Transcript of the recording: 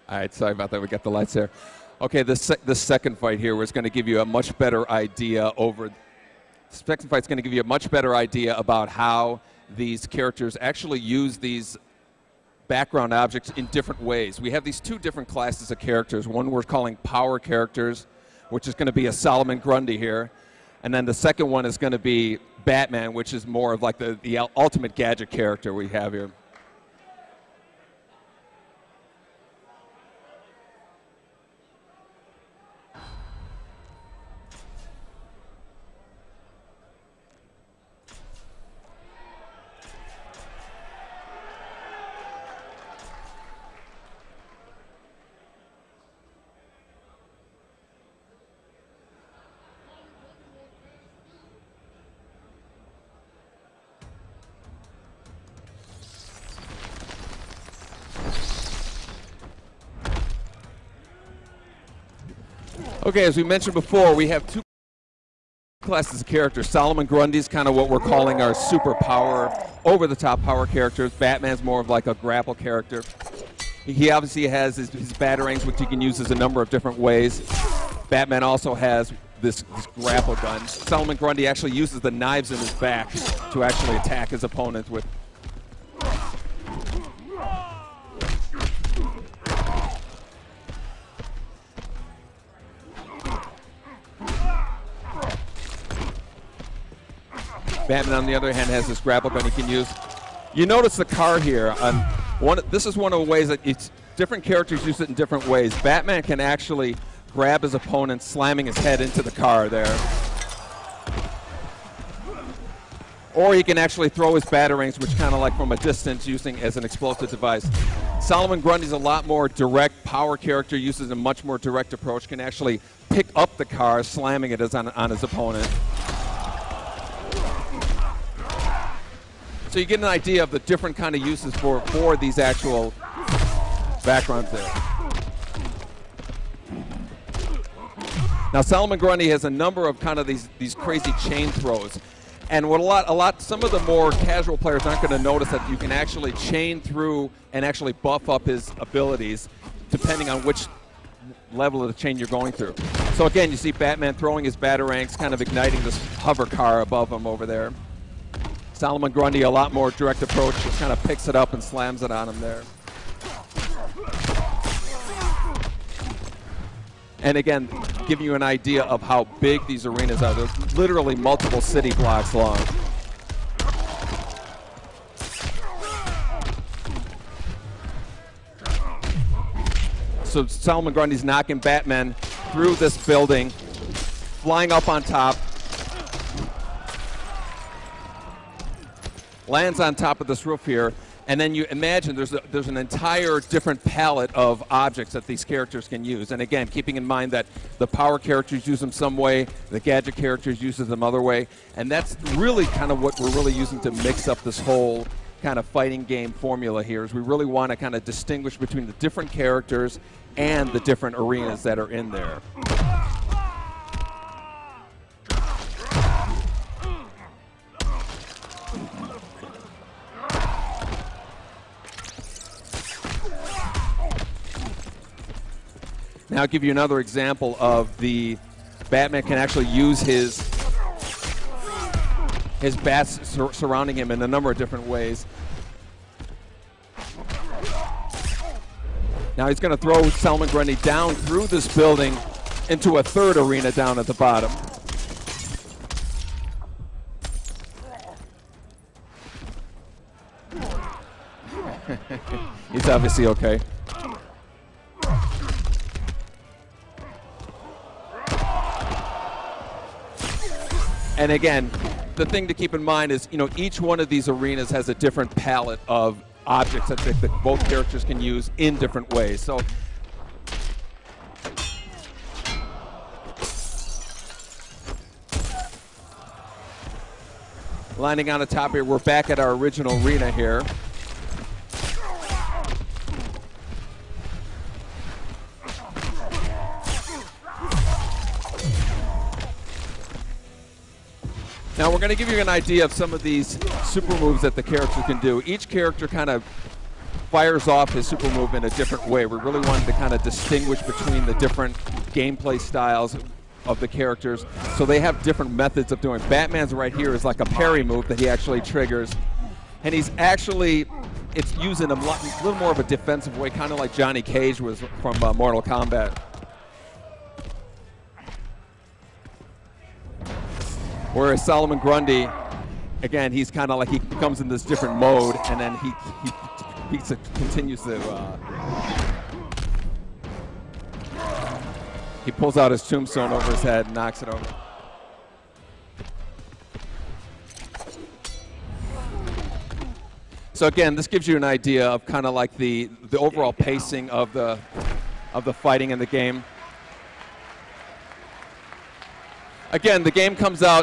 All right, sorry about that. We got the lights there. Okay, the second fight here was going to give you a much better idea over. The second fight's going to give you a much better idea about how these characters actually use these background objects in different ways. We have these two different classes of characters. One we're calling power characters, which is going to be a Solomon Grundy here. And then the second one is going to be Batman, which is more of like the ultimate gadget character we have here. Okay, as we mentioned before, we have two classes of characters. Solomon Grundy is kind of what we're calling our super power, over-the-top power characters. Batman's more of like a grapple character. He obviously has his batarangs, which he can use as a number of different ways. Batman also has this grapple gun. Solomon Grundy actually uses the knives in his back to actually attack his opponent with. Batman, on the other hand, has this grapple gun he can use. You notice the car here. This is one of the ways that different characters use it in different ways. Batman can actually grab his opponent, slamming his head into the car there. Or he can actually throw his batarangs, which kind of like from a distance, using as an explosive device. Solomon Grundy's a lot more direct power character, uses a much more direct approach, can actually pick up the car, slamming it on his opponent. So you get an idea of the different kind of uses for these actual backgrounds there. Now Solomon Grundy has a number of kind of these crazy chain throws. And what some of the more casual players aren't going to notice that you can actually chain through and actually buff up his abilities depending on which level of the chain you're going through. So again, you see Batman throwing his batarangs, kind of igniting this hover car above him over there. Solomon Grundy, a lot more direct approach, just kind of picks it up and slams it on him there. And again, giving you an idea of how big these arenas are. They're literally multiple city blocks long. So Solomon Grundy's knocking Batman through this building, flying up on top, lands on top of this roof here, and then you imagine there's an entire different palette of objects that these characters can use. And again, keeping in mind that the power characters use them some way, the gadget characters use them other way, and that's really kind of what we're really using to mix up this whole kind of fighting game formula here, is we really want to kind of distinguish between the different characters and the different arenas that are in there. Now I'll give you another example of the Batman can actually use his bats surrounding him in a number of different ways. Now he's going to throw Solomon Grundy down through this building into a third arena down at the bottom. He's obviously okay. And again, the thing to keep in mind is, each one of these arenas has a different palette of objects that both characters can use in different ways. So, landing on the top here, we're back at our original arena here. Now we're going to give you an idea of some of these super moves that the character can do. Each character kind of fires off his super move in a different way. We really wanted to kind of distinguish between the different gameplay styles of the characters. So they have different methods of doing. Batman's right here is like a parry move that he actually triggers. And he's actually, it's used in a little more of a defensive way, kind of like Johnny Cage was from Mortal Kombat. Whereas Solomon Grundy, again, he's kind of like, he comes in this different mode, and then he continues to, he pulls out his tombstone over his head and knocks it over. So again, this gives you an idea of kind of like the overall pacing of the fighting in the game. Again, the game comes out